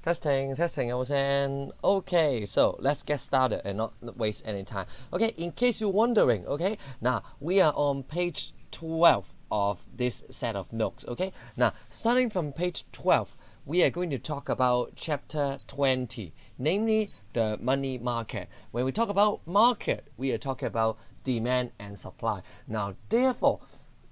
Testing, I was saying, okay, so let's get started and not waste any time. Okay, in case you're wondering, okay, now we are on page 12 of this set of notes, okay. Now, starting from page 12, we are going to talk about chapter 20, namely the money market. When we talk about market, we are talking about demand and supply. Now, therefore,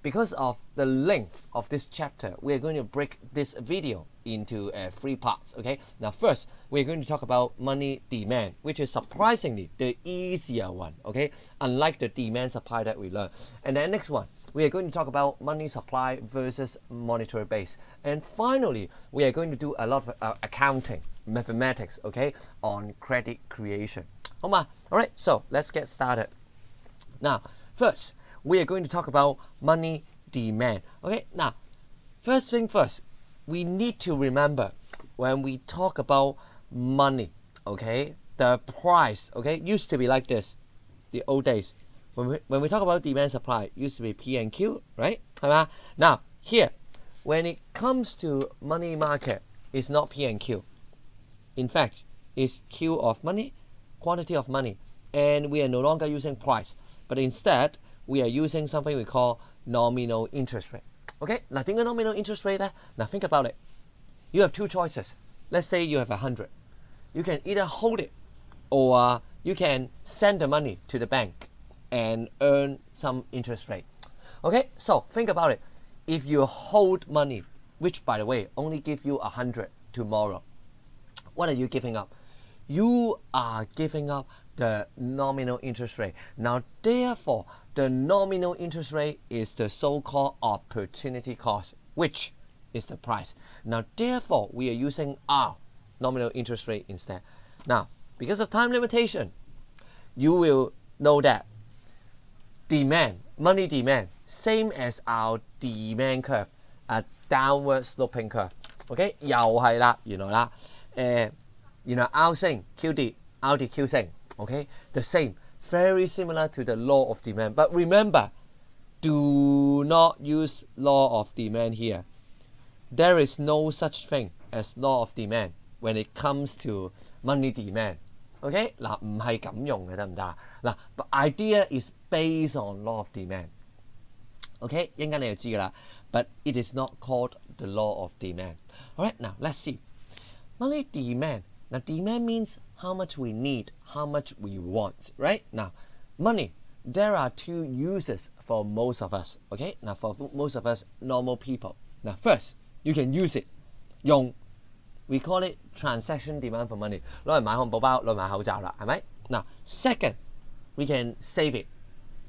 because of the length of this chapter, we are going to break this video into 3 parts. Okay. Now, first, we're going to talk about money demand, which is surprisingly the easier one. Okay, unlike the demand supply that we learned. And then next one, we are going to talk about money supply versus monetary base. And finally, we are going to do a lot of accounting, mathematics. Okay, on credit creation. All right. So let's get started. Now, first, we are going to talk about money demand. Okay, now, first thing first, we need to remember when we talk about money, okay, the price, okay, used to be like this, the old days. When we talk about demand supply, it used to be P and Q, right? Now, here, when it comes to money market, it's not P and Q. In fact, it's Q of money, quantity of money, and we are no longer using price, but instead, we are using something we call nominal interest rate. Okay, now think of nominal interest rate. Now think about it. You have 2 choices. Let's say you have 100. You can either hold it or you can send the money to the bank and earn some interest rate. Okay, so think about it. If you hold money, which by the way only give you 100 tomorrow, what are you giving up? You are giving up the nominal interest rate. Now, therefore, the nominal interest rate is the so-called opportunity cost, which is the price. Now, therefore, we are using R, nominal interest rate, instead. Now, because of time limitation, you will know that demand, money demand, same as our demand curve, a downward sloping curve. Okay, 又係啦，原來啦，R 升 Q 跌 ，R 跌 Q 升。Okay, the same, very similar to the law of demand. But remember, do not use law of demand here. There is no such thing as law of demand when it comes to money demand. Okay, 嗱唔係咁用嘅得唔得？嗱 ，but idea is based on law of demand. Okay, 一陣間你就知㗎啦。But it is not called the law of demand. Alright, now let's see. Money demand. Now, demand means how much we need, how much we want, right? Now, money, there are 2 uses for most of us, okay? Now, for most of us normal people. Now, first, you can use it. 用 we call it transaction demand for money. 攞嚟買漢堡包，攞嚟買口罩啦，係咪？ Now, second, we can save it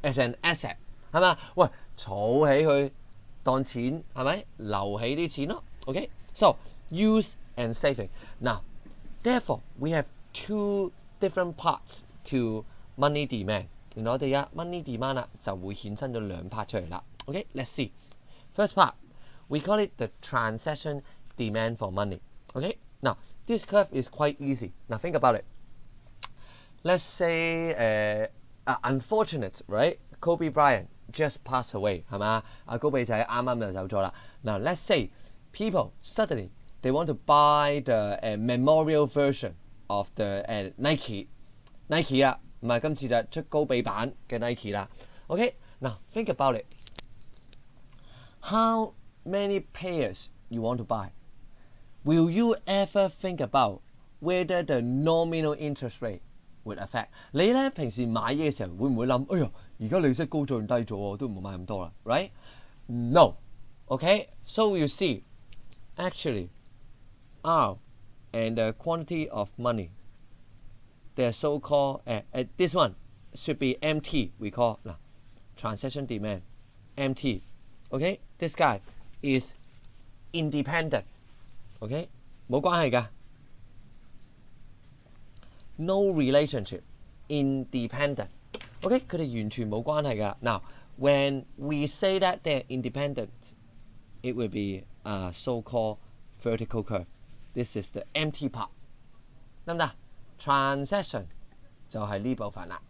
as an asset, 係嘛？喂，儲起佢當錢，係咪？留起啲錢咯 ，okay? So, use and saving. Now, therefore, we have 2 different parts to money demand. 原來我哋嘅 money demand 啦，就會衍生咗2 part 出嚟啦。Okay, let's see. First part, we call it the transaction demand for money. Okay, now this curve is quite easy. Now think about it. Let's say, unfortunate, right? Kobe Bryant just passed away, 係嘛？阿高比仔啱啱就走咗啦。Now let's say people suddenly they want to buy the memorial version of the Nike 啊，唔係今次就出高比版嘅 Nike 啦。Okay, now think about it. How many pairs you want to buy? Will you ever think about whether the nominal interest rate would affect? 你咧平時買嘢嘅時候會唔會諗？哎呀，而家利息高漲低咗喎，都唔好買咁多啦 ，right? No. Okay, so you see, actually, R and the quantity of money, they're so-called, this one should be MT, we call transaction demand, MT. Okay, this guy is independent. Okay, 冇關係㗎 no relationship, independent. Okay, 佢哋完全冇關係㗎。Now, when we say that they're independent, it will be a so-called vertical curve. This is the empty part. 得唔得 ？Transaction 就係呢部分啦，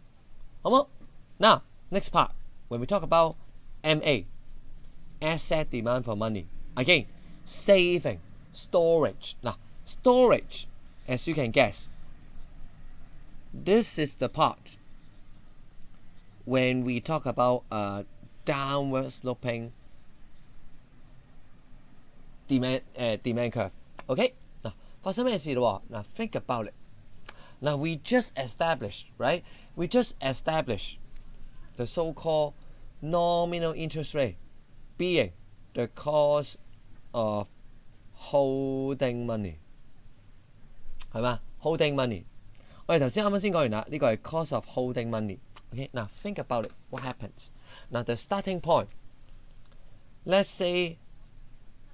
好冇 ？Now next part, when we talk about MA, asset demand for money, again saving storage 嗱 Storage, as you can guess, this is the part when we talk about a downward sloping demand curve. OK 嗱，發生咩事咯喎？嗱 ，think about it. Now we just established, right? We just established the so-called nominal interest rate being the cost of holding money. 係嘛 ？Holding money. 我哋頭先啱啱先講完啦，呢個係 cost of holding money. Okay, now think about it. What happens? Now the starting point. Let's say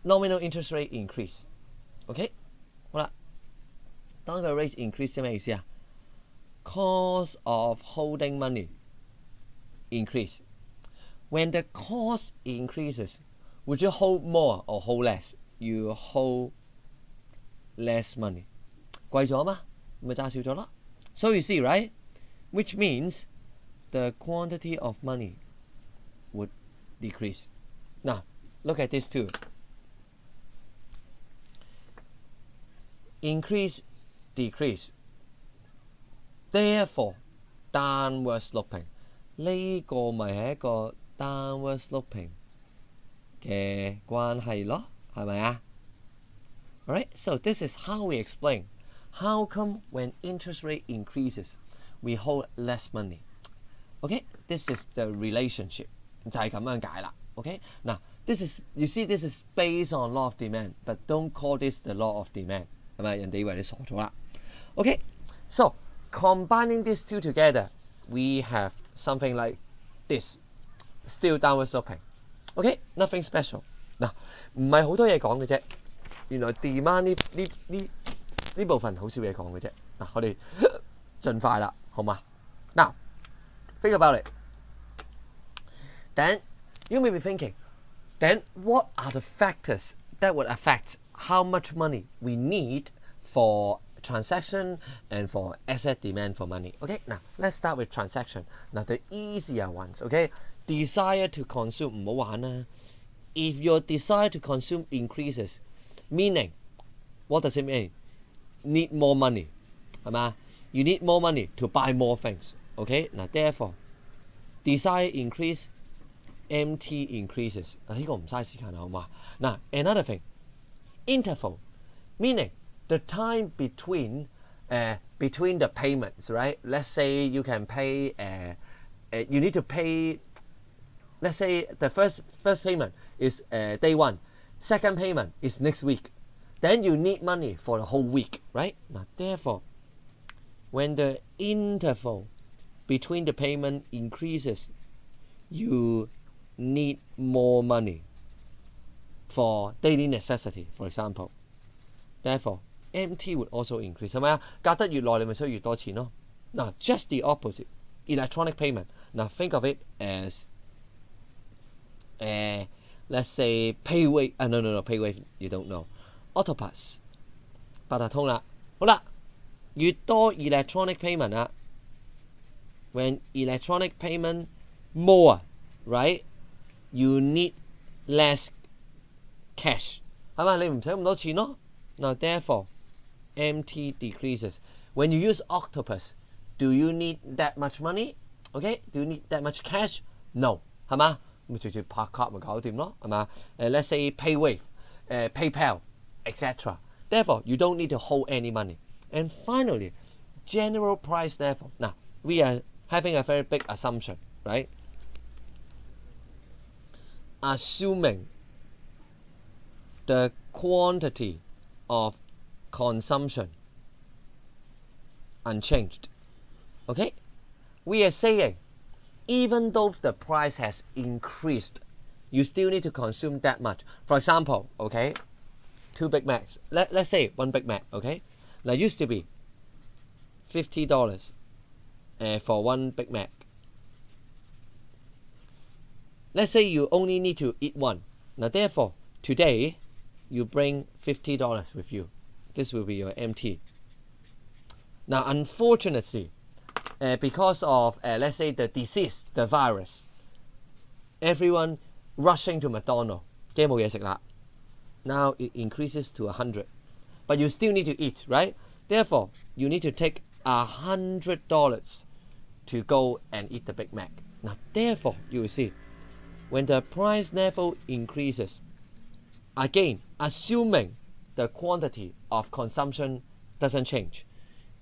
nominal interest rate increase. Okay, 好啦，當個 rate increase 係咩意思啊 ？Cost of holding money increase. When the cost increases, would you hold more or hold less? You hold less money. 貴咗嘛，咪揸少咗咯。So you see, right? Which means the quantity of money would decrease. Now, look at this too. Increase, decrease. Therefore, downward sloping. 呢個咪係一個 downward sloping 嘅關係咯，係咪啊？ Alright, so this is how we explain how come when interest rate increases, we hold less money. Okay, this is the relationship 就係咁樣解啦。Okay, now this is you see this is based on law of demand, but don't call this the law of demand. 係咪？人哋以為你傻咗啦。Okay, so combining these two together, we have something like this, still downward sloping. Okay, nothing special. 嗱，唔係好多嘢講嘅啫。原來 demand 呢部分好少嘢講嘅啫。嗱，我哋盡快啦，好嘛？ Now, think about it. Then you may be thinking, then what are the factors that would affect how much money we need for transaction and for asset demand for money? Okay, now let's start with transaction. Now the easier ones, okay? Desire to consume 唔好玩啦。If your desire to consume increases, meaning what does it mean? Need more money, 係嘛？ You need more money to buy more things. Okay, now therefore, desire increase, MT increases. 呢個唔嘥時間啦，好嘛？嗱 ，another thing, interval, meaning the time between the payments, right? Let's say you can pay you need to pay. Let's say the first payment is day one, second payment is next week. Then you need money for the whole week, right? Now, therefore, when the interval between the payment increases, you need more money for daily necessity, for example. Therefore, MT would also increase. 係咪啊？隔得越耐，你咪需要越多錢咯。Now, just the opposite, electronic payment. Now, think of it as let's say PayWave. No, PayWave you don't know. Autopass 八達通啦，好啦，越多 electronic payment 啦 ，when electronic payment more, right? You need less cash， 係咪？你唔使咁多錢咯。Now therefore, MT decreases. When you use Octopus, do you need that much money? Okay, do you need that much cash? No， 係嘛？咪直接拍卡咪搞掂咯，係嘛？Let's say PayWave, PayPal, etc. Therefore, you don't need to hold any money. And finally, general price level. Now, we are having a very big assumption, right? Assuming the quantity of consumption unchanged. Okay? We are saying, even though the price has increased, you still need to consume that much. For example, okay, 2 Big Macs. Let's say 1 Big Mac, okay? Now, used to be $50 for 1 Big Mac. Let's say you only need to eat one. Now, therefore, today, you bring $50 with you. This will be your MT. Now, unfortunately, because of, let's say, the disease, the virus, everyone rushing to McDonald's. 驚冇嘢食啦。Now it increases to 100. but you still need to eat, right? Therefore, you need to take $100 to go and eat the Big Mac. Now, therefore, you will see, when the price level increases, again, assuming the quantity of consumption doesn't change,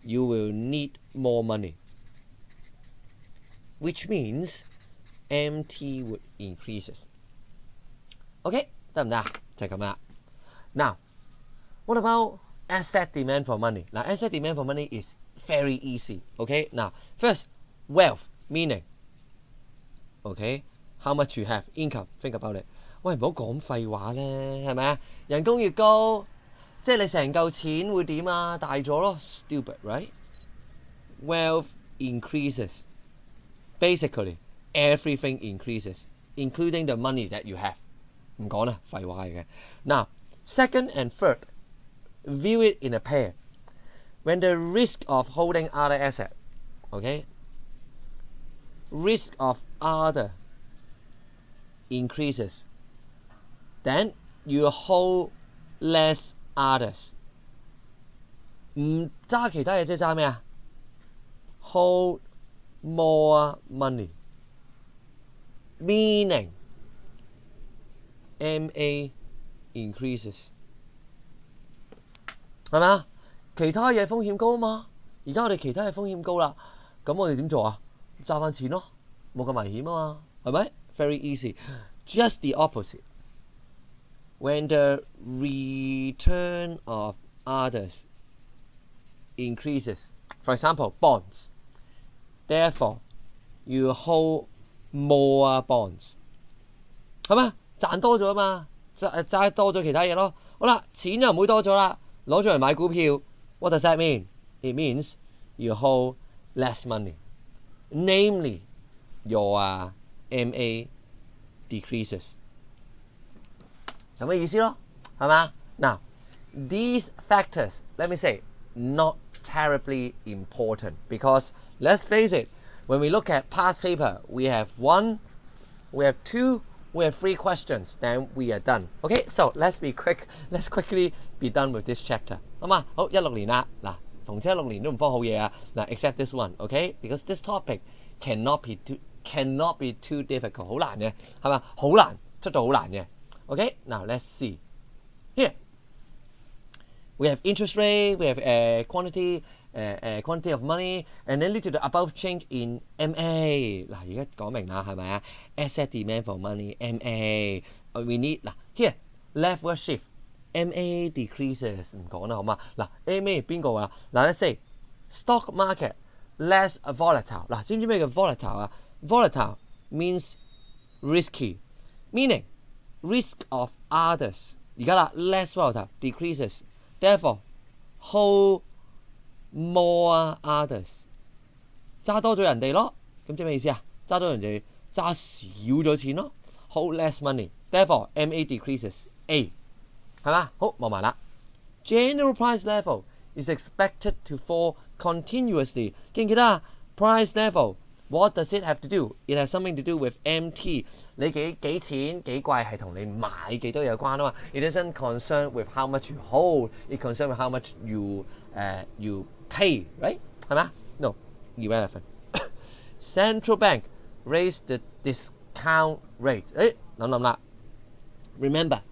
you will need more money, which means MT would increases. OK， 得唔得？就係咁啦。Now, what about asset demand for money? Now, asset demand for money is very easy. OK, now first, wealth meaning. OK, how much you have, income. Think about it. 喂，唔好講廢話咧，係咪啊？人工越高，即係你成嚿錢會點啊？大咗咯 ，stupid, right? Wealth increases. Basically, everything increases, including the money that you have. 唔講啦，廢話嚟嘅。Now, second and third, view it in a pair. When the risk of holding other asset, okay, risk of other increases, then you hold less others. 唔揸其他嘢即係揸咩啊 ？Hold more money, meaning MA increases. 係咪啊？其他嘢風險高啊嘛，而家我哋其他嘢風險高啦，咁我哋點做啊？揸翻錢咯，冇咁危險啊嘛，係咪 ？Very easy. Just the opposite. When the return of others increases, for example, bonds. Therefore, you hold more bonds. 係咪？賺多咗啊嘛，揸多咗其他嘢咯。好啦，錢又唔會多咗啦，攞咗嚟買股票。What does that mean? It means you hold less money. Namely, your MA decreases. 咁嘅意思咯，係嘛？ Now, these factors, let me say, not terribly important because let's face it, when we look at past paper, we have 1, we have 2, we have 3 questions, then we are done. Okay, so let's be quick. Let's quickly be done with this chapter. 好嘛？好，16年啦，嗱，逢車16年都唔科好嘢啊，嗱 ，except this one, okay? Because this topic cannot be too difficult， 好難嘅，係嘛？好難，出到好難嘅。Okay, now let's see. Here, we have interest rate, we have quantity of money, and then lead to the above change in MA. 嗱，而家講明啦，係咪啊 ？Asset demand for money, MA. We need 嗱，here leftward shift, MA decreases 唔講啦，好嘛？嗱 ，MA 邊個啊？嗱 ，let's say stock market less volatile. 嗱，知唔知咩叫 volatile 啊 ？Volatile means risky, meaning risk of others. 而家啦 less volatile decreases. Therefore, hold more others. 揸多咗人哋咯，咁即係咩意思啊？揸多人哋揸少咗錢咯 ，hold less money. Therefore, MA decreases. A 係嘛？好望埋啦。General price level is expected to fall continuously. 記唔記得啊 ？Price level. What does it have to do? It has something to do with MT. 你幾錢幾貴係同你買幾多有關啊嘛。It isn't concerned with how much you hold. It concerned with how much you pay, right? 係咪啊 ？No, irrelevant. Central bank raised the discount rate. 誒諗啦。Remember,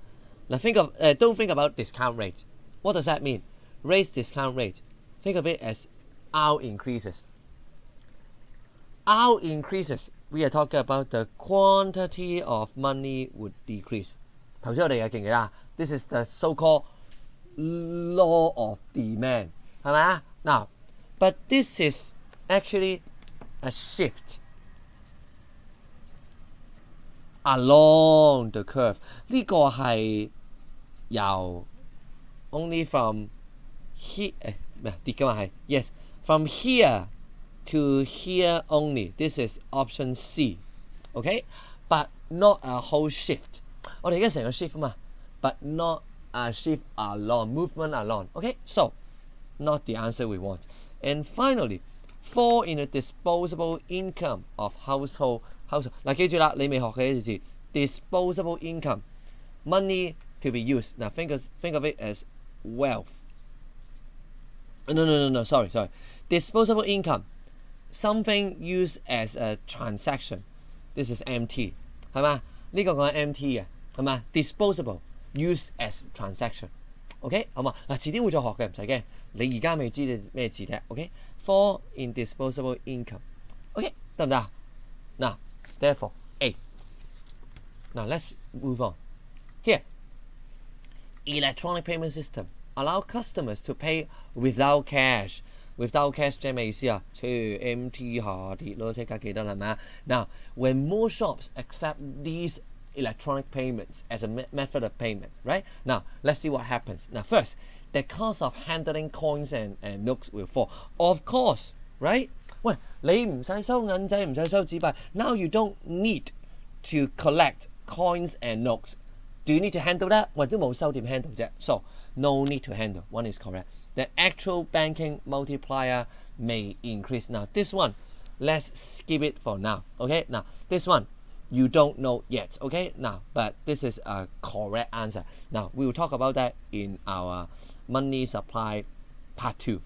now don't think about discount rate. What does that mean? Raise discount rate. Think of it as our increases. Our increases, we are talking about the quantity of money would decrease. 頭先我哋嘅記唔記得 This is the so-called law of demand. 係咪啊 Now, but this is actually a shift along the curve. 呢個係由 only from here 咩跌㗎嘛係 Yes, from here to here only. This is option C. Okay? But not a whole shift. 我哋而家成個 shift 嘛 but not a shift along, movement along. Okay? So, not the answer we want. And finally, fall in the disposable income of household. 嗱，記住啦，你未學嘅呢字 disposable income, money to be used. Now think of it as wealth. No. Sorry. Disposable income, something used as a transaction. This is MT， 係嘛？呢個講緊 MT 嘅，係嘛 ？Disposable used as transaction。OK， 好嘛？嗱，遲啲會再學嘅，唔使驚。你而家未知你咩字啫。OK，fall in disposable income。OK， 得唔得啊？嗱 ，therefore A。Now let's move on. Here, electronic payment system allow customers to pay without cash. Without cash 即係咩意思啊？MT 下跌咯，即刻記得啦，係咪啊？Now, when more shops accept these electronic payments as a method of payment, right? Now, let's see what happens. Now, first, the cost of handling coins and notes will fall. Of course, right? 喂，你唔使收銀仔，唔使收紙幣。Now you don't need to collect coins and notes. Do you need to handle that? 喂，都冇收點 handle 啫。So, no need to handle. One is correct. The actual banking multiplier may increase. Now, this one, let's skip it for now. Okay? Now, this one, you don't know yet. Okay? Now, but this is a correct answer. Now, we will talk about that in our money supply part 2.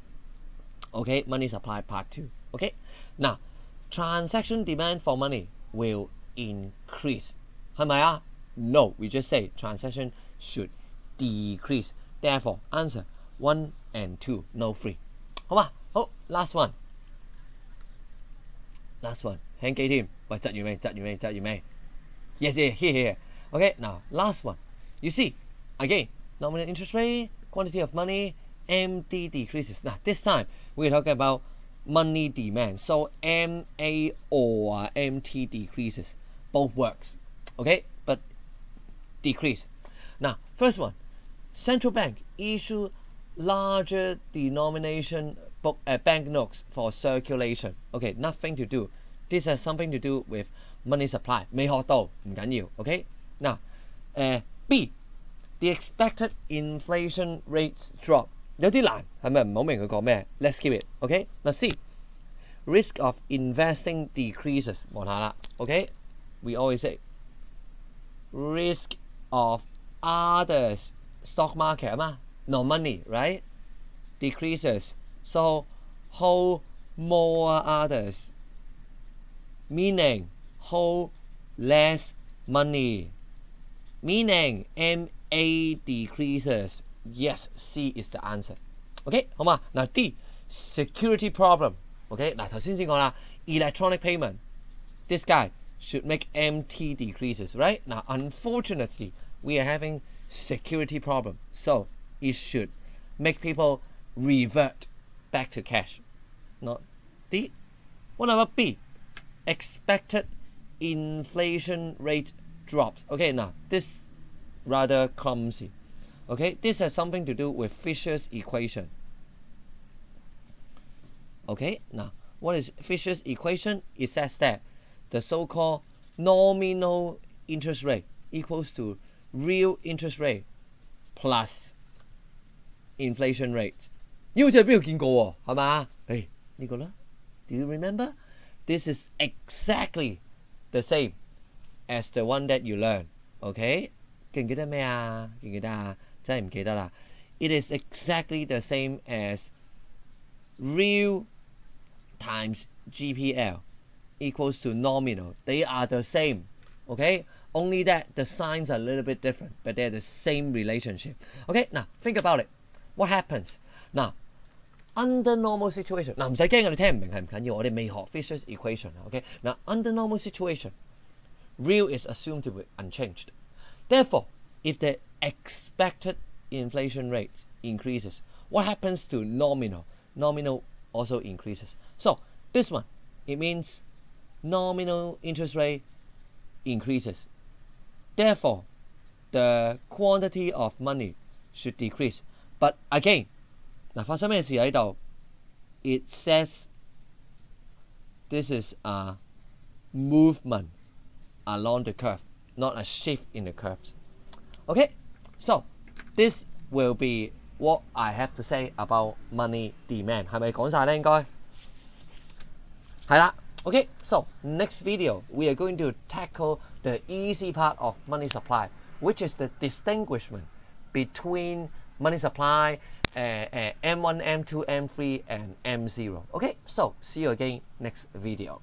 Okay? Money supply part 2. Okay? Now, transaction demand for money will increase. 係咪啊? No, we just say transaction should decrease. Therefore, answer 1 and 2, no 3. 好嘛？好 ，last one， 輕機添。喂，窒完未 ？Yes, here. Okay, now last one. You see, again, nominal interest rate, quantity of money, MD decreases. Now this time we're talking about money demand. So MA or MT decreases. Both works. Okay, but decrease. Now, first one, central bank issue larger denomination banknotes for circulation. Okay, nothing to do. This has something to do with money supply. 未學到唔緊要。Okay, now, B, the expected inflation rates drop. 有啲難，係咪唔好明佢講咩 ？Let's skip it. Okay, now C, risk of investing decreases. 望下啦。Okay, we always say risk of others stock market 啊嘛。No money, right? Decreases. So, hold more others. Meaning, hold less money. Meaning, MA decreases. Yes, C is the answer. OK, 好嘛？嗱 D, security problem. OK, 嗱頭先講啦 electronic payment. This guy should make MT decreases, right? Now, unfortunately, we are having security problem. So, it should make people revert back to cash. Not D. What about B? Expected inflation rate drops. Okay, now this rather clumsy. Okay, this has something to do with Fisher's equation. Okay, now what is Fisher's equation? It says that the so-called nominal interest rate equals to real interest rate plus inflation rate. 呢好似喺邊度見過喎，係嘛？誒呢個啦 ，Do you remember? This is exactly the same as the one that you learn. OK， 記唔記得咩啊？記唔記得啊？真係唔記得啦。It is exactly the same as real times GPL equals to nominal. They are the same. OK, only that the signs are a little bit different, but they're the same relationship. OK, now think about it. What happens? Now, under normal situation, 嗱唔使驚，我哋聽唔明係唔緊要，我哋未學 Fisher's equation. OK, now under normal situation, real is assumed to be unchanged. Therefore, if the expected inflation rate increases, what happens to nominal? Nominal also increases. So this one, it means nominal interest rate increases. Therefore, the quantity of money should decrease. But again, 嗱發生咩事喺度 ？It says this is a movement along the curve, not a shift in the curves. Okay, so this will be what I have to say about money demand. 係咪講晒咧？應該係啦。Okay, so next video we are going to tackle the easy part of money supply, which is the distinguishment between money supply M1, M2, M3, and M0. Okay, so see you again next video.